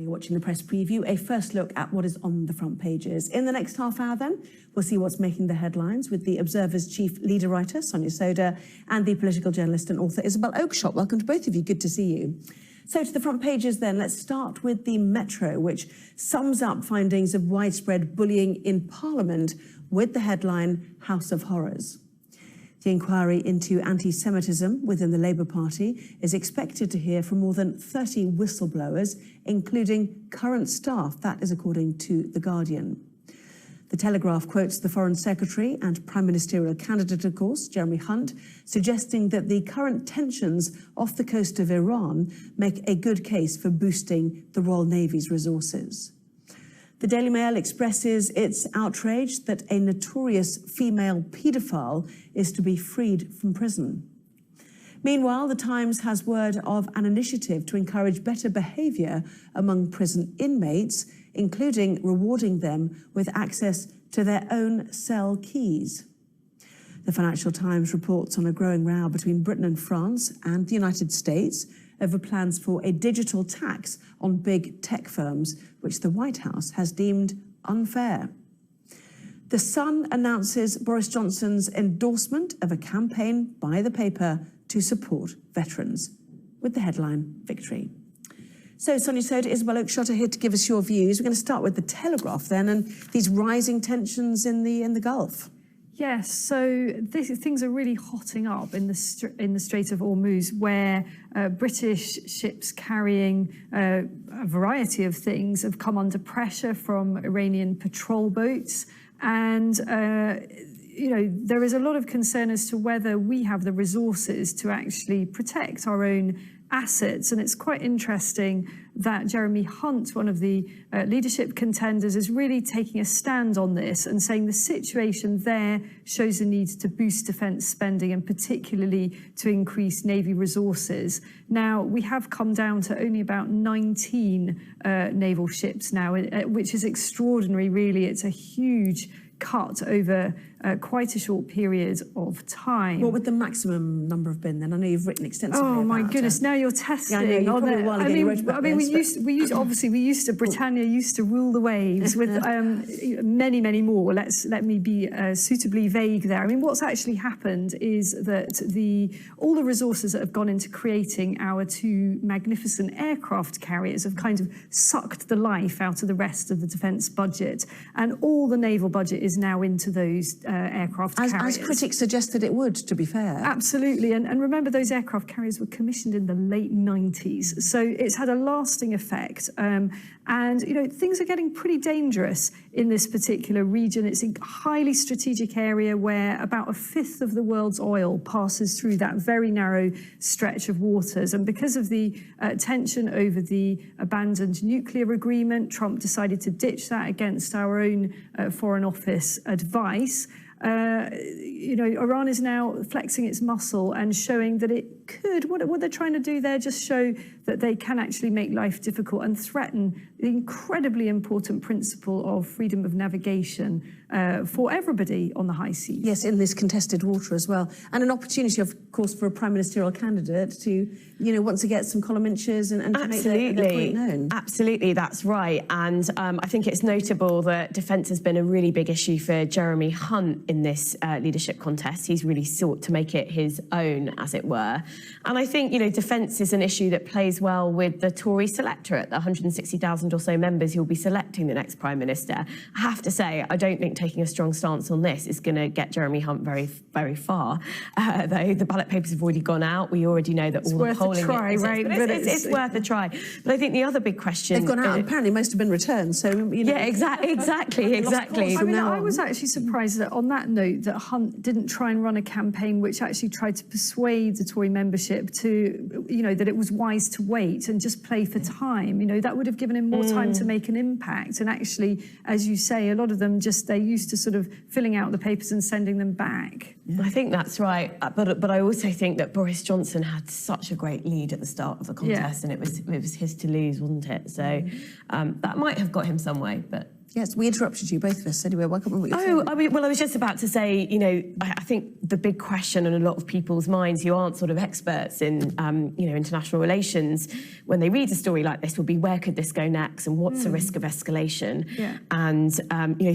You're watching the press preview, a first look at what is on the front pages. In the next half hour then, we'll see what's making the headlines with the Observer's chief leader writer, Sonia Sodha, and the political journalist and author, Isabel Oakeshott. Welcome to both of you, good to see you. So to the front pages then, let's start with the Metro, which sums up findings of widespread bullying in Parliament with the headline, House of Horrors. The inquiry into anti-Semitism within the Labour Party is expected to hear from more than 30 whistleblowers, including current staff. That is according to The Guardian. The Telegraph quotes the Foreign Secretary and Prime Ministerial candidate, of course, Jeremy Hunt, suggesting that the current tensions off the coast of Iran make a good case for boosting the Royal Navy's resources. The Daily Mail expresses its outrage that a notorious female paedophile is to be freed from prison. Meanwhile, The Times has word of an initiative to encourage better behaviour among prison inmates, including rewarding them with access to their own cell keys. The Financial Times reports on a growing row between Britain and France and the United States over plans for a digital tax on big tech firms, which the White House has deemed unfair. The Sun announces Boris Johnson's endorsement of a campaign by the paper to support veterans, with the headline, Victory. So, Sonia Sodha, Isabel Oakeshott are here to give us your views. We're going to start with the Telegraph then, and these rising tensions in the Gulf. Yes, so things are really hotting up in the Strait of Hormuz, where British ships carrying a variety of things have come under pressure from Iranian patrol boats. And, there is a lot of concern as to whether we have the resources to actually protect our own assets. And it's quite interesting that Jeremy Hunt, one of the leadership contenders, is really taking a stand on this and saying the situation there shows a need to boost defence spending and particularly to increase Navy resources. Now, we have come down to only about 19 naval ships now, which is extraordinary, really. It's a huge cut over quite a short period of time. What would the maximum number have been then? I know you've written extensively about it. Oh my goodness! Now you're testing. Yeah, I know, you probably a while ago you wrote about this, Britannia used to rule the waves with many more. Let me be suitably vague there. I mean, what's actually happened is that all the resources that have gone into creating our two magnificent aircraft carriers have kind of sucked the life out of the rest of the defence budget, and all the naval budget is now into those aircraft carriers. As critics suggested it would, to be fair. Absolutely, and remember those aircraft carriers were commissioned in the late 90s, so it's had a lasting effect. And, things are getting pretty dangerous in this particular region. It's a highly strategic area where about a fifth of the world's oil passes through that very narrow stretch of waters. And because of the tension over the abandoned nuclear agreement, Trump decided to ditch that against our own Foreign Office advice. Iran is now flexing its muscle and showing that it could, what they're trying to do there, just show that they can actually make life difficult and threaten the incredibly important principle of freedom of navigation for everybody on the high seas. Yes, in this contested water as well. And an opportunity, of course, for a prime ministerial candidate to, want to get some column inches and to make their point known. Absolutely, that's right. And I think it's notable that defence has been a really big issue for Jeremy Hunt in this leadership contest. He's really sought to make it his own, as it were. And I think, defence is an issue that plays well with the Tory selectorate, the 160,000 or so members who will be selecting the next Prime Minister. I have to say, I don't think taking a strong stance on this is going to get Jeremy Hunt very, very far. Though the ballot papers have already gone out, we already know that all the polling... It's worth a try, right? It's worth a try. But I think the other big question... They've gone out, apparently most have been returned, so, Yeah, exactly. I mean, I was actually surprised that on that note that Hunt didn't try and run a campaign which actually tried to persuade the Tory membership to, that it was wise to wait and just play for time. That would have given him more time to make an impact. And actually, as you say, a lot of them they're used to sort of filling out the papers and sending them back. I think that's right. But I also think that Boris Johnson had such a great lead at the start of the contest, and it was his to lose, wasn't it? So that might have got him some way, but... Yes, we interrupted you, both of us. Anyway, welcome. I was just about to say, I think the big question on a lot of people's minds who aren't sort of experts in, international relations, when they read a story like this, will be where could this go next and what's the risk of escalation? Yeah. And,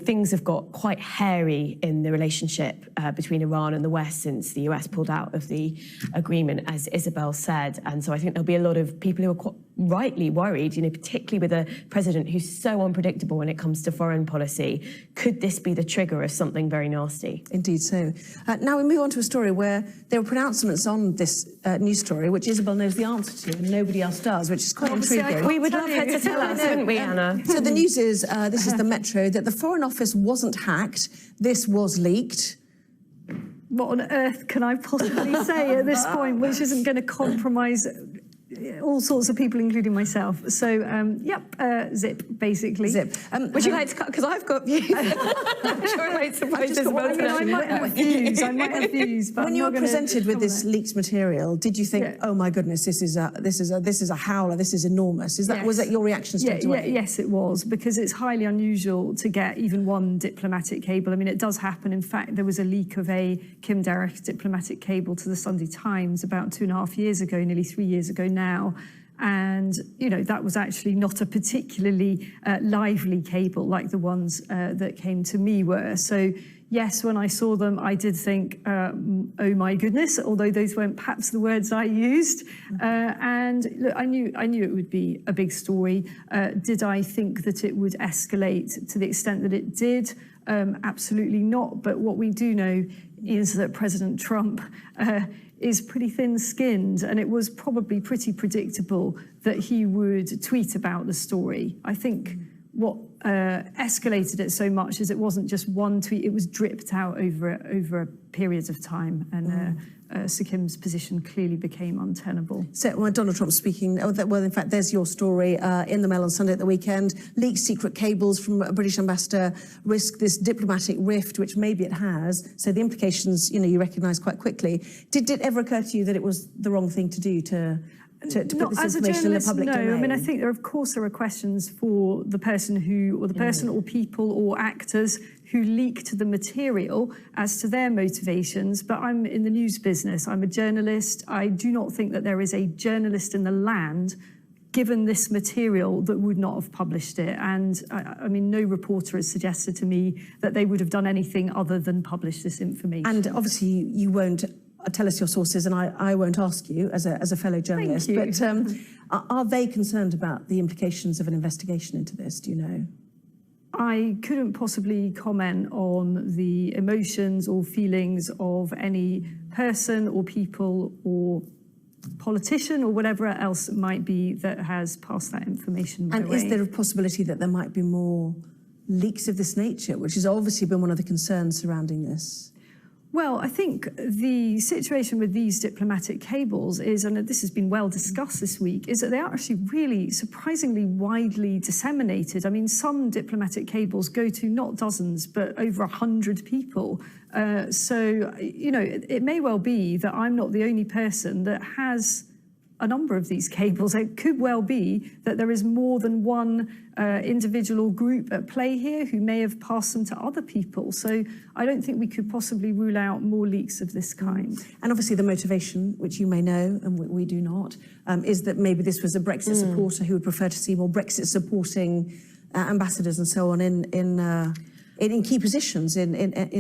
things have got quite hairy in the relationship between Iran and the West since the US pulled out of the agreement, as Isabel said. And so I think there'll be a lot of people who are quite rightly worried, particularly with a president who's so unpredictable when it comes to foreign policy. Could this be the trigger of something very nasty? Indeed so. Now we move on to a story where there were pronouncements on this news story, which Isabel knows the answer to and nobody else does, which is quite intriguing. We would love her to tell us, wouldn't we, Anna? So the news is, this is the Metro, that the Foreign Office wasn't hacked, this was leaked. What on earth can I possibly say at this point, which isn't going to compromise all sorts of people, including myself. So, zip, basically. Zip. Would you like to cut? Because I've got views. I'm sure I won't surprise Isabel. I might have views. But when you were presented with this leaked material, did you think, oh my goodness, this is a howler, this is enormous? Was that your reaction straight away? Yes, it was, because it's highly unusual to get even one diplomatic cable. I mean, it does happen. In fact, there was a leak of a Kim Derrick diplomatic cable to the Sunday Times about 2.5 years ago, nearly 3 years ago now. And, that was actually not a particularly lively cable like the ones that came to me were. So, yes, when I saw them, I did think, oh my goodness, although those weren't perhaps the words I used. And look, I knew it would be a big story. Did I think that it would escalate to the extent that it did? Absolutely not. But what we do know is that President Trump is pretty thin-skinned, and it was probably pretty predictable that he would tweet about the story. I think what escalated it so much is it wasn't just one tweet, it was dripped out over periods of time, and Sir Kim's position clearly became untenable. So when Donald Trump speaking, well, in fact, there's your story in the Mail on Sunday at the weekend. Leaked secret cables from a British ambassador risk this diplomatic rift, which maybe it has. So the implications, you recognise quite quickly. Did it ever occur to you that it was the wrong thing to do to put this information in the public domain? No, I mean, I think there are questions for the person or people or actors who leaked the material as to their motivations, but I'm in the news business. I'm a journalist. I do not think that there is a journalist in the land given this material that would not have published it. And I mean, no reporter has suggested to me that they would have done anything other than publish this information. And obviously you won't tell us your sources, and I won't ask you as a fellow journalist. Thank you. But are they concerned about the implications of an investigation into this? Do you know? I couldn't possibly comment on the emotions or feelings of any person or people or politician or whatever else it might be that has passed that information my way. And is there a possibility that there might be more leaks of this nature, which has obviously been one of the concerns surrounding this? Well, I think the situation with these diplomatic cables is, and this has been well discussed this week, is that they are actually really surprisingly widely disseminated. I mean, some diplomatic cables go to not dozens, but over 100 people. So, it may well be that I'm not the only person that has a number of these cables. It could well be that there is more than one individual group at play here who may have passed them to other people. So I don't think we could possibly rule out more leaks of this kind. And obviously the motivation, which you may know and we do not, is that maybe this was a Brexit supporter who would prefer to see more Brexit-supporting ambassadors and so on in key positions in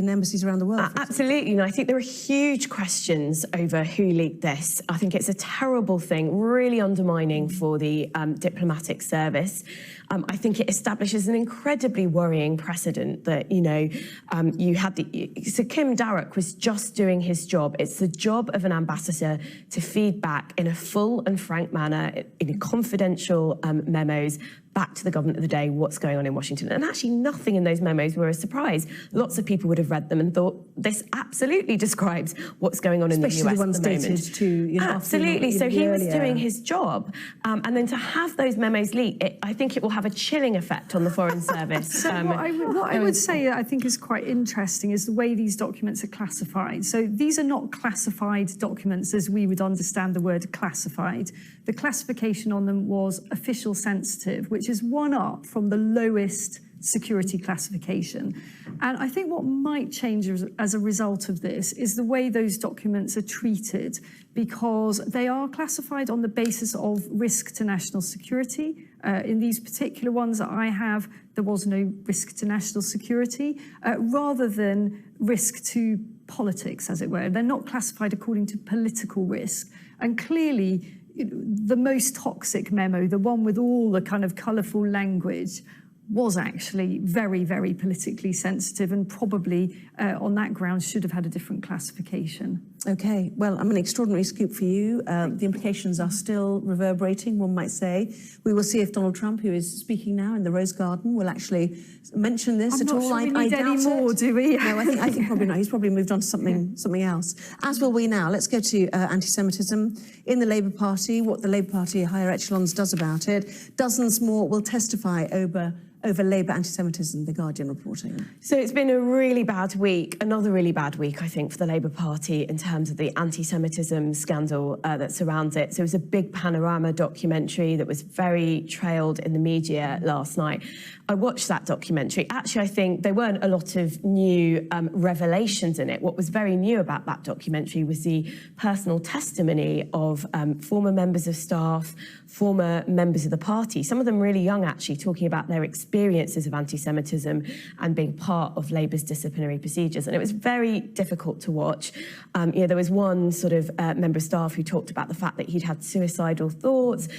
embassies around the world. Absolutely, and I think there are huge questions over who leaked this. I think it's a terrible thing, really undermining for the diplomatic service. I think it establishes an incredibly worrying precedent that, you had so Kim Derrick was just doing his job. It's the job of an ambassador to feed back in a full and frank manner, in confidential memos, back to the government of the day what's going on in Washington. And actually nothing in those memos were a surprise. Lots of people would have read them and thought, this absolutely describes what's going on in the US the ones at the moment. Dated to, absolutely. So he was doing his job. And then to have those memos leak, I think it will have a chilling effect on the Foreign Service. So what I would say I think is quite interesting is the way these documents are classified. So these are not classified documents as we would understand the word classified. The classification on them was official sensitive, which is one up from the lowest security classification. And I think what might change as a result of this is the way those documents are treated, because they are classified on the basis of risk to national security. In these particular ones that I have, there was no risk to national security, rather than risk to politics, as it were. They're not classified according to political risk. And clearly, the most toxic memo, the one with all the kind of colourful language, was actually very, very politically sensitive, and probably on that ground should have had a different classification. Okay, well, I'm an extraordinary scoop for you. The implications are still reverberating, one might say. We will see if Donald Trump, who is speaking now in the Rose Garden, will actually mention this at all. I'm not sure we need any more, do we? No, I think probably not. He's probably moved on to something else. As will we now. Let's go to anti-Semitism in the Labour Party, what the Labour Party higher echelons does about it. Dozens more will testify over Labour anti-Semitism, The Guardian reporting. So it's been a really bad week, another really bad week, I think, for the Labour Party in terms of the anti-Semitism scandal that surrounds it. So it was a big Panorama documentary that was very trailed in the media last night. I watched that documentary. Actually, I think there weren't a lot of new revelations in it. What was very new about that documentary was the personal testimony of former members of staff, former members of the party, some of them really young, actually, talking about their experiences of anti-Semitism and being part of Labour's disciplinary procedures. And it was very difficult to watch. There was one sort of member of staff who talked about the fact that he'd had suicidal thoughts.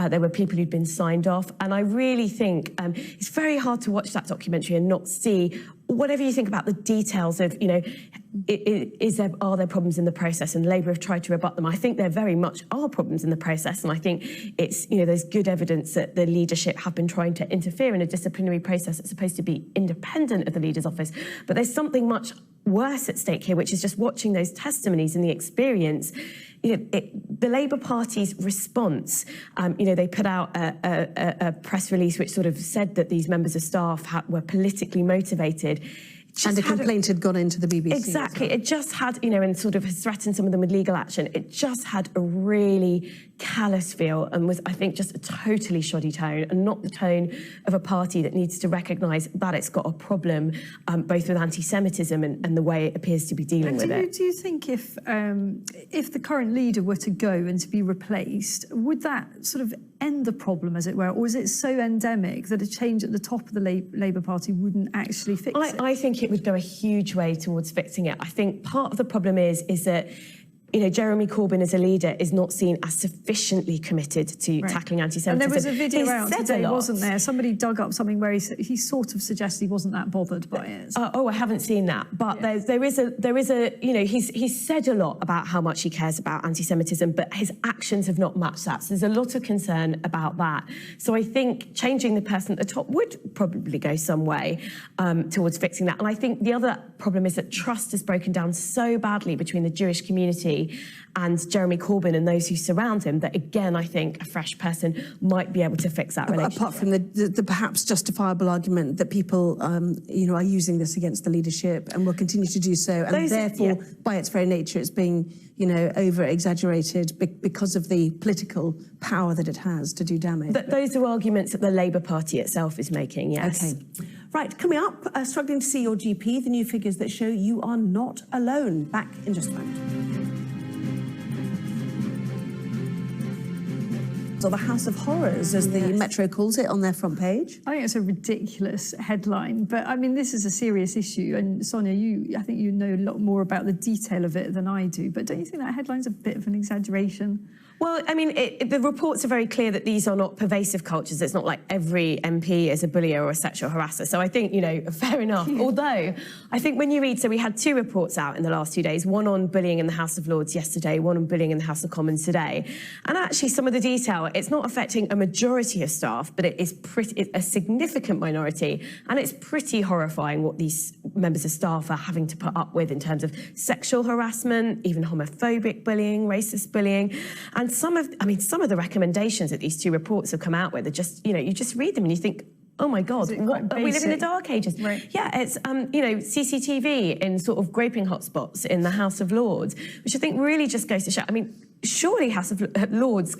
There were people who'd been signed off. And I really think it's very hard to watch that documentary and not see, whatever you think about the details of, are there problems in the process? And Labour have tried to rebut them. I think there very much are problems in the process. And I think it's, there's good evidence that the leadership have been trying to interfere in a disciplinary process that's supposed to be independent of the leader's office. But there's something much worse at stake here, which is just watching those testimonies and the experience. The Labour Party's response, they put out a press release which sort of said that these members of staff were politically motivated. And a complaint had gone into the BBC. Exactly. Well. It just had, and sort of has threatened some of them with legal action. It just had a really callous feel and was, I think, just a totally shoddy tone, and not the tone of a party that needs to recognise that it's got a problem, both with anti-Semitism and the way it appears to be dealing with it. Do you think if the current leader were to go and to be replaced, would that sort of end the problem, as it were, or is it so endemic that a change at the top of the Labour Party wouldn't actually fix it? I think it would go a huge way towards fixing it. I think part of the problem is that Jeremy Corbyn as a leader is not seen as sufficiently committed to tackling anti-Semitism. And there was a video out today, wasn't there? Somebody dug up something where he sort of suggested he wasn't that bothered by it. I haven't seen that. But there is a he's said a lot about how much he cares about anti-Semitism, but his actions have not matched that. So there's a lot of concern about that. So I think changing the person at the top would probably go some way towards fixing that. And I think the other problem is that trust has broken down so badly between the Jewish community and Jeremy Corbyn and those who surround him that, again, I think a fresh person might be able to fix that relationship. Apart from the perhaps justifiable argument that people, are using this against the leadership and will continue to do so, and therefore, by its very nature, it's being, over-exaggerated because of the political power that it has to do damage. Those are arguments that the Labour Party itself is making, yes. Okay. Right, coming up, struggling to see your GP, the new figures that show you are not alone. Back in just a moment. Or the House of Horrors, as the Metro calls it on their front page. I think it's a ridiculous headline, but I mean, this is a serious issue. And Sonia, I think you know a lot more about the detail of it than I do, but don't you think that headline's a bit of an exaggeration? Well, I mean, the reports are very clear that these are not pervasive cultures. It's not like every MP is a bullier or a sexual harasser. So I think, fair enough. Although, I think when you read, so we had 2 reports out in the last 2 days, one on bullying in the House of Lords yesterday, one on bullying in the House of Commons today. And actually, some of the detail, it's not affecting a majority of staff, but it's a significant minority. And it's pretty horrifying what these members of staff are having to put up with in terms of sexual harassment, even homophobic bullying, racist bullying. And some of the recommendations that these 2 reports have come out with are just, you just read them and you think, oh my God, we live in the dark ages. Right. Yeah, it's, CCTV in sort of groping hotspots in the House of Lords, which I think really just goes to show. I mean, surely House of Lords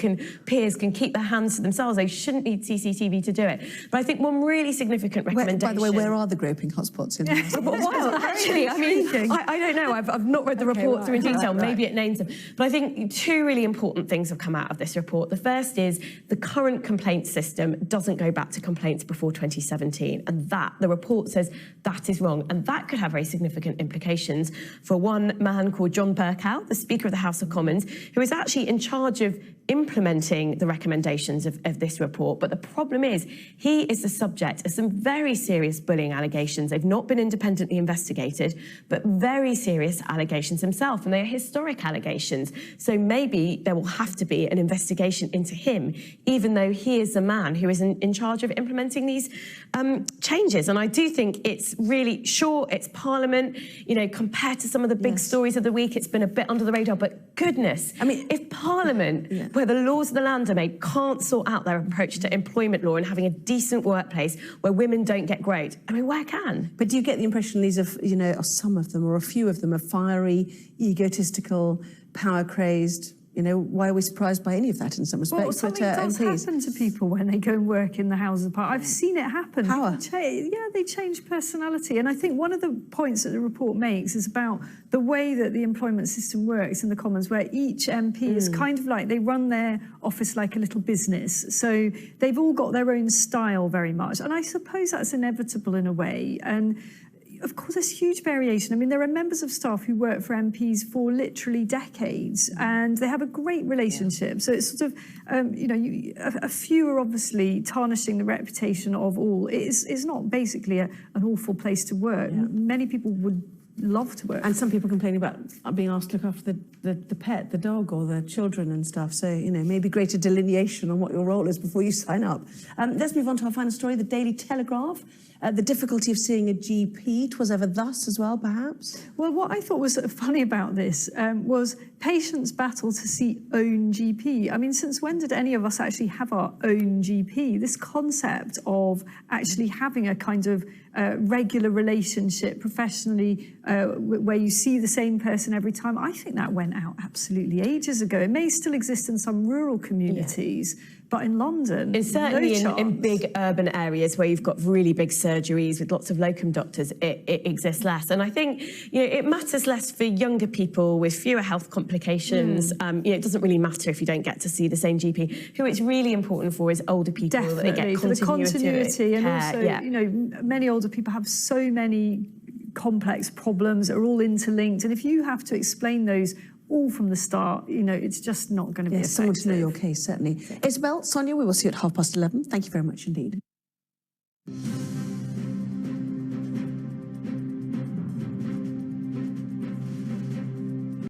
peers can keep their hands to themselves. They shouldn't need CCTV to do it. But I think one really significant recommendation... By the way, where are the groping hotspots in the House? Well, actually, I mean, I don't know. I've not read the report through in detail. Maybe it names them. But I think two really important things have come out of this report. The first is the current complaint system doesn't go back to complaints before 2017. And that, the report says, that is wrong. And that could have very significant implications for one man called John Bercow, the Speaker of the House of Commons, who is actually in charge of implementing the recommendations of this report. But the problem is he is the subject of some very serious bullying allegations. They've not been independently investigated, but very serious allegations himself, and they are historic allegations. So maybe there will have to be an investigation into him, even though he is the man who is in charge of implementing these changes. And I do think it's really, sure, it's Parliament, you know, compared to some of the big stories of the week, it's been a bit under the radar, but goodness, I mean, if Parliament, where the laws of the land are made, can't sort out their approach to employment law and having a decent workplace where women don't get growth, I mean, where can? But do you get the impression these are, you know, or some of them or a few of them are fiery, egotistical, power-crazed? You know, why are we surprised by any of that in some respects? Well, something does happen to people when they go and work in the Houses of Parliament. I've seen it happen. Power. They change personality. And I think one of the points that the report makes is about the way that the employment system works in the Commons, where each MP is kind of like, they run their office like a little business. So they've all got their own style very much. And I suppose that's inevitable in a way. And of course, there's huge variation. I mean, there are members of staff who work for MPs for literally decades, and they have a great relationship. So it's sort of, you know, a few are obviously tarnishing the reputation of all. It's not basically an awful place to work. Many people would love to work. And some people complaining about being asked to look after the pet, the dog, or the children and stuff. So, you know, maybe greater delineation on what your role is before you sign up. Let's move on to our final story, the Daily Telegraph. The difficulty of seeing a GP, 'twas ever thus as well, perhaps? Well, what I thought was sort of funny about this was patients battle to see own GP. I mean, since when did any of us actually have our own GP? This concept of actually having a kind of regular relationship professionally where you see the same person every time, I think that went out absolutely ages ago. It may still exist in some rural communities, but in London, it's certainly in big urban areas where you've got really big surgeries with lots of locum doctors, it exists less. And I think, you know, it matters less for younger people with fewer health complications. You know, it doesn't really matter if you don't get to see the same GP. Who it's really important for is older people. Definitely, that they get for the continuity. And care, also, you know, many older people have so many complex problems that are all interlinked. And if you have to explain those all from the start, you know, it's just not going to be effective. Someone to know your case, certainly. Isabel, Sonia, we will see you at 11:30. Thank you very much indeed.